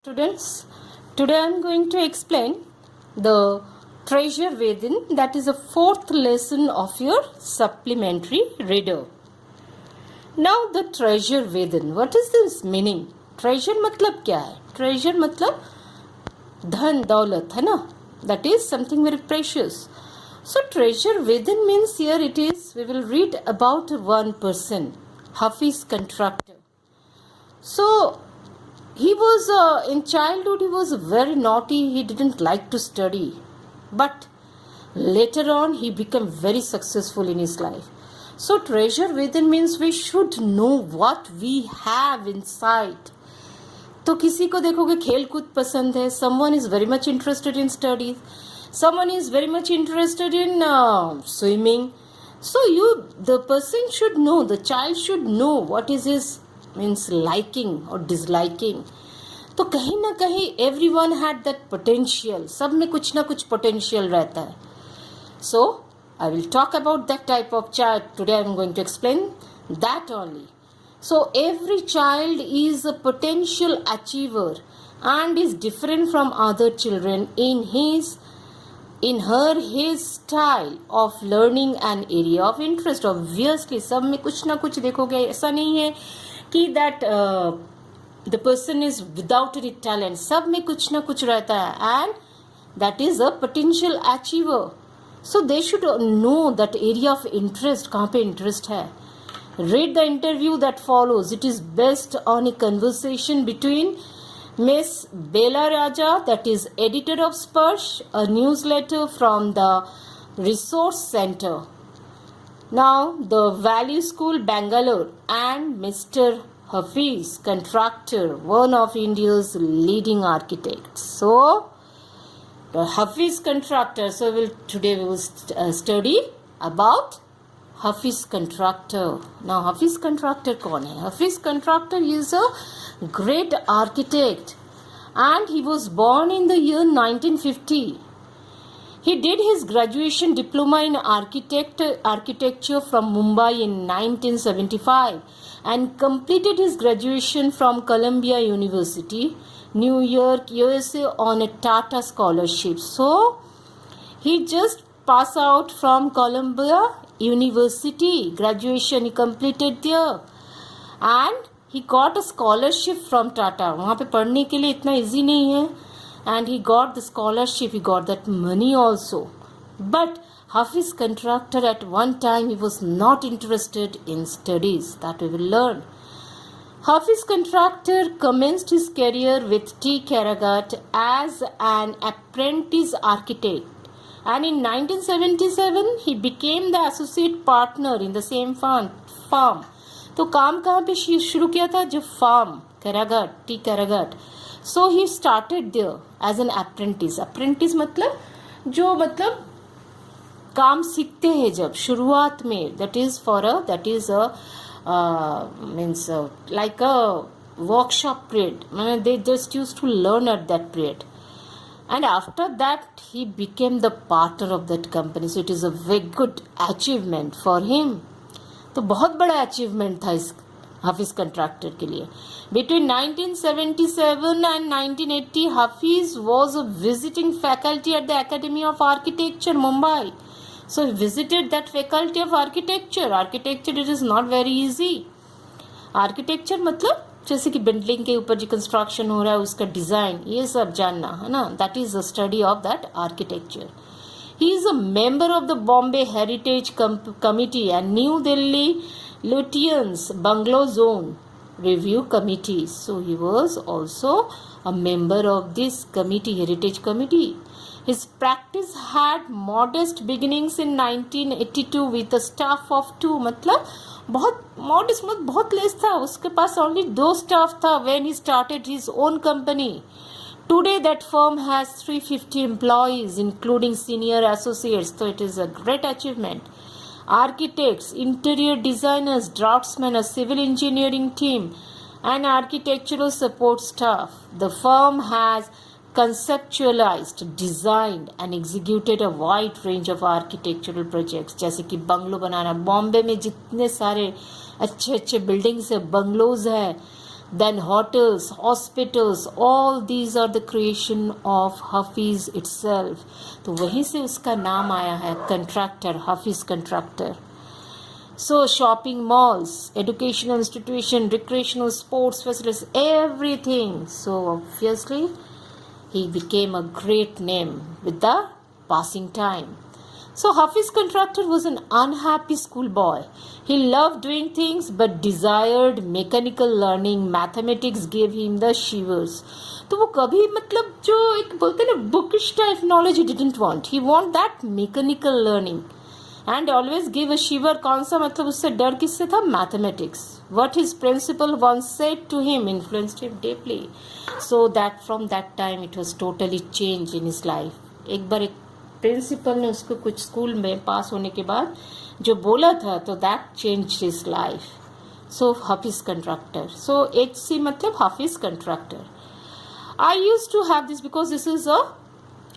Students, today I am going to explain the treasure within, that is the fourth lesson of your supplementary reader. Now the treasure within, what is this meaning? Treasure मतलब क्या है? Treasure मतलब धन दौलत है ना? That is something very precious. So treasure within means here it is, we will read about one person, Hafiz Contractor. So he was in childhood he was very naughty. He didn't like to study, but later on he became very successful in his life. So treasure within means we should know what we have inside. तो किसी को देखोगे खेल कूद पसंद है, someone is very much interested in studies, someone is very much interested in swimming. So the person should know, the child should know what is his means liking or disliking. तो कहीं ना कहीं everyone had that potential, सब में कुछ ना कुछ potential रहता है. So I will talk about that type of child. Today I am going to explain that only. So every child is a potential achiever and is different from other children in his style of learning and area of interest. Obviously सब में कुछ ना कुछ देखोगे, ऐसा नहीं है कि that the person is without any talent. सब में कुछ ना कुछ रहता है and that is a potential achiever. So they should know that area of interest, कहाँ पे interest है. Read the interview that follows. It is based on a conversation between Miss Bela Raja, that is editor of Sparsh, a newsletter from the Resource Center. Now, the Valley School, Bangalore, and Mr. Hafiz Contractor, one of India's leading architects. So, the Hafiz Contractor. So, today we will study about Hafiz Contractor. Now, Hafiz Contractor कौन है? Hafiz Contractor is a great architect and he was born in the year 1950. He did his graduation diploma in architecture from Mumbai in 1975 and completed his graduation from Columbia University, New York, USA on a Tata scholarship. So, he just passed out from Columbia University, graduation he completed there and he got a scholarship from Tata. वहाँ पे पढ़ने के लिए इतना easy नहीं है and he got the scholarship, he got that money also. But Hafiz Contractor at one time he was not interested in studies, that we will learn. Hafiz Contractor commenced his career with T. Karagat as an apprentice architect. And in 1977 he became the associate partner in the same farm. तो काम कहाँ पे शुरू किया था? जब farm Karagat, T. Karagat. So he started there as an apprentice. Apprentice मतलब काम सीखते हैं जब शुरुआत में. That is like a workshop period. They just used to learn at that period. And after that, he became the partner of that company. So it is a very good achievement for him. तो बहुत बड़ा achievement था इस Hafiz Contractor के लिए. Between 1977 and 1980, Hafiz was a visiting faculty at the Academy of Architecture, Mumbai. So he visited that faculty of architecture. Architecture, it is not very easy. Architecture मतलब जैसे कि बिल्डिंग के ऊपर जो कंस्ट्रक्शन हो रहा है उसका डिज़ाइन, ये सब जानना है ना. That is the study of that architecture. He is a member of the Bombay heritage committee and new Delhi Lutyens Bungalow Zone Review Committee. So he was also a member of this committee, Heritage Committee. His practice had modest beginnings in 1982 with a staff of 2. मतलब बहुत modest, बहुत less था. उसके पास only 2 staff था when he started his own company. Today that firm has 350 employees including senior associates. So it is a great achievement. Architects, interior designers, draftsmen, a civil engineering team, and architectural support staff. The firm has conceptualized, designed, and executed a wide range of architectural projects. जैसे कि bungalow बनाना, बॉम्बे में जितने सारे अच्छे अच्छे buildings है, bungalows है, then hotels, hospitals, all these are the creation of Hafiz itself. तो वहीं से उसका नाम आया है contractor, Hafiz contractor. So shopping malls, educational institution, recreational sports facilities, everything. So obviously he became a great name with the passing time. So Hafiz contractor was an unhappy schoolboy. He loved doing things but desired mechanical learning. Mathematics gave him the shivers. तो वो कभी मतलब जो एक बोलते हैं ना bookish type knowledge he didn't want. He want that mechanical learning. And always give a shiver. कौन सा मतलब उससे डर किससे था? Mathematics. What his principal once said to him influenced him deeply. So that from that time it was totally changed in his life. एक बार एक principal ने उसको कुछ स्कूल में पास होने के बाद जो बोला था तो that change his life. So Hafiz contractor. So HC मतलब Hafiz contractor. I used to have this because this is a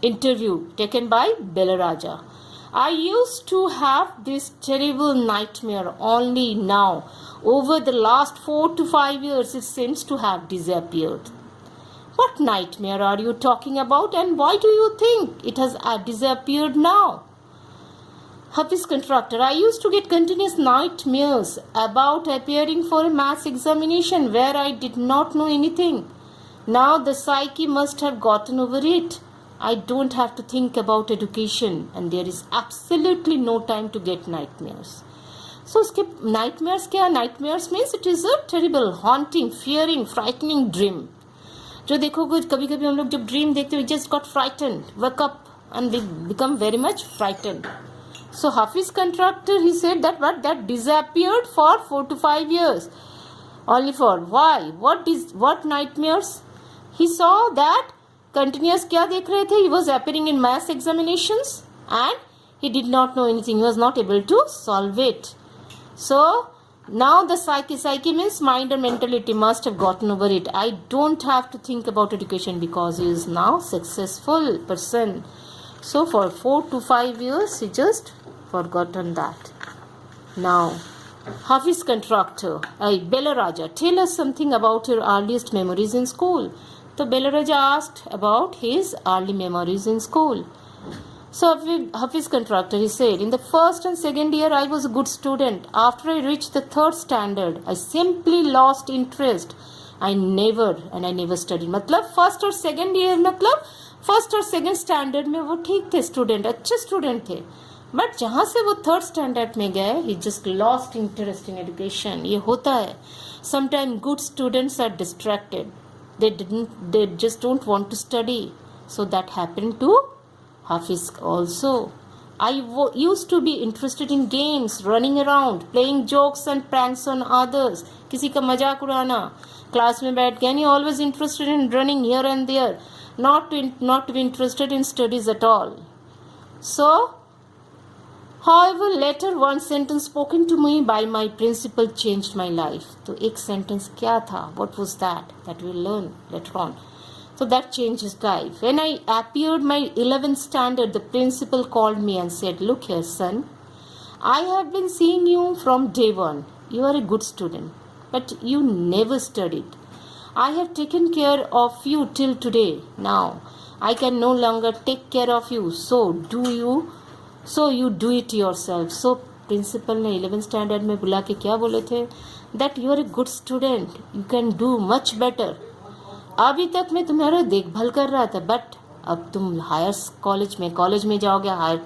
interview taken by Belaraja. I used to have this terrible nightmare only now. Over the last 4 to 5 years, it seems to have disappeared. What nightmare are you talking about, and why do you think it has disappeared now? Hafiz contractor, I used to get continuous nightmares about appearing for a maths examination where I did not know anything. Now the psyche must have gotten over it. I don't have to think about education and there is absolutely no time to get nightmares. So उसके nightmares क्या? Nightmares means it is a terrible, haunting, fearing, frightening dream. जो देखो कभी कभी हम लोग जब dream देखते हैं, we just got frightened, wake up and we become very much frightened. So Hafiz contractor, he said that disappeared for 4 to 5 years. Only for why? What nightmares? He saw that continuous क्या देख रहे थे? He was appearing in maths examinations and he did not know anything. He was not able to solve it. So now the psyche means mind or mentality must have gotten over it. I don't have to think about education because he is now successful person. So for 4 to 5 years he just forgotten that. Now Hafiz contractor, Belaraja, tell us something about your earliest memories in school. So Belaraja asked about his early memories in school. So Hafiz contractor, he said, in the first and second year I was a good student. After I reached the third standard, I simply lost interest. I never studied. मतलब first और second year मतलब first और second standard में वो ठीक थे student, अच्छे student थे. बट जहाँ से वो थर्ड स्टैंडर्ड में गए, he just lost interest in education. ये होता है. Sometimes good students are distracted. They just don't want to study. So that happened to Hafiz also. I used to be interested in games, running around, playing jokes and pranks on others. किसी का मजाक उड़ाना, class में बैठ के, always interested in running here and there, not to be interested in studies at all. So however, later one sentence spoken to me by my principal changed my life. तो एक sentence क्या था? What was that? That we'll learn later on. So that changed his life. When I appeared my 11th standard, the principal called me and said, "Look here, son. I have been seeing you from day one. You are a good student, but you never studied. I have taken care of you till today. Now I can no longer take care of you. So you do it yourself." So principal ने 11th standard में बुला के क्या बोले थे? That you are a good student, you can do much better. अभी तक मैं तुम्हारा देखभाल कर रहा था, बट अब तुम हायर कॉलेज में जाओगे, हायर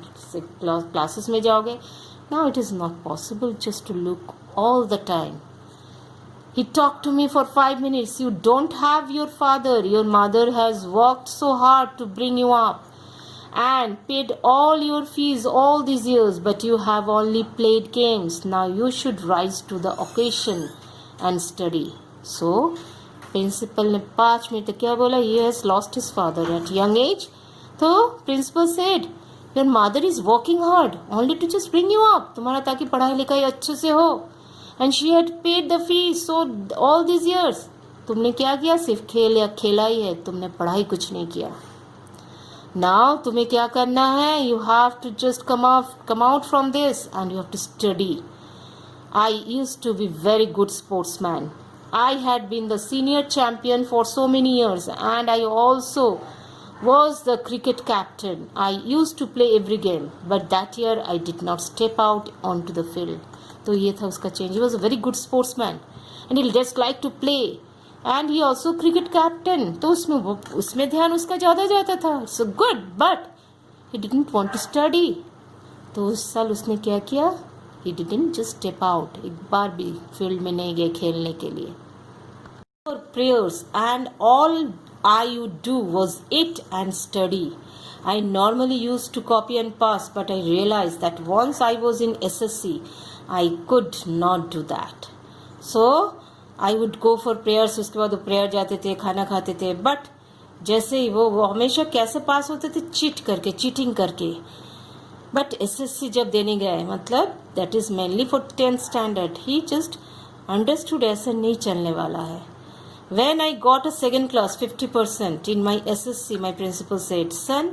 क्लासेस में जाओगे. Now it is not possible just to look all the time. He talked to me for 5 minutes. You don't have your father. Your mother has worked so hard to bring you up and paid all your fees all these years, but you have only played games. Now you should rise to the occasion and study. So principal ने 5 minute क्या बोला? He has lost his father at young age. तो principal said, your mother is working hard only to just bring you up, तुम्हारा ताकि पढ़ाई लिखाई अच्छे से हो. And she had paid the fees so all these years. तुमने क्या किया? सिर्फ खेला ही है, तुमने पढ़ाई कुछ नहीं किया. Now तुम्हें क्या करना है? You have to just come out from this and you have to study. I used to be very good sportsman. I had been the senior champion for so many years, and I also was the cricket captain. I used to play every game, but that year I did not step out onto the field. तो ये था उसका change. He was a very good sportsman, and he just liked to play. And he also cricket captain. तो उसमें ध्यान उसका ज़्यादा जाता था. So good, but he didn't want to study. तो उस साल उसने क्या किया? He didn't just step out. एक बार भी फील्ड में नहीं गए खेलने के लिए. For prayers, and all I would do was eat and study. I normally used to copy and pass, but I realized that once I was in SSC, I could not do that. So I would go for prayers. उसके बाद वो prayer जाते थे, खाना खाते थे, but जैसे ही वो हमेशा कैसे पास होते थे? चीटिंग करके. बट SSC जब देने गए, मतलब that is mainly for 10th standard, he just understood ऐसे नहीं चलने वाला है. When I got a second class 50% in my SSC, my principal said, "Son,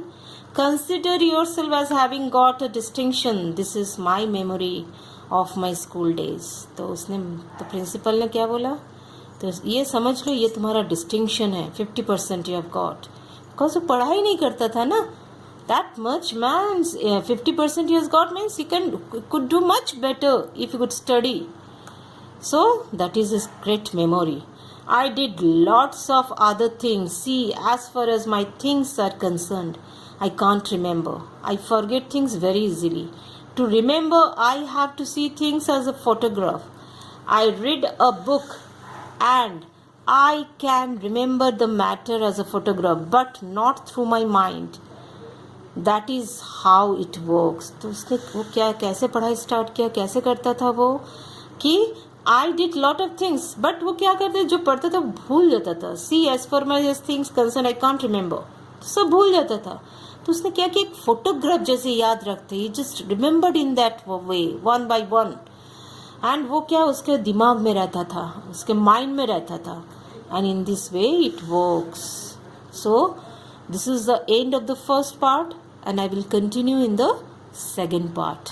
consider yourself as having got a distinction. This is my memory of my school days." तो principal ने क्या बोला? तो ये समझ लो, ये तुम्हारा डिस्टिंक्शन है. 50% you have got. बिकॉज वो पढ़ाई नहीं करता था ना. That much man, 50% he has got means he could do much better if he could study. So that is his great memory. I did lots of other things. See, as far as my things are concerned, I can't remember. I forget things very easily. To remember, I have to see things as a photograph. I read a book and I can remember the matter as a photograph, but not through my mind. That is how it works. तो उसने वो कैसे पढ़ाई start किया, कैसे करता था वो, कि I did lot of things, but वो क्या करते, जो पढ़ता था भूल जाता था. See, as for my things concerned, I can't remember. तो सब भूल जाता था. तो उसने क्या किया, एक फोटोग्राफ जैसे याद रखते. He just remembered in that way, one by one. And वो क्या उसके दिमाग में रहता था, उसके माइंड में रहता था. And in this way it works. So this is the end of the first part, and I will continue in the second part.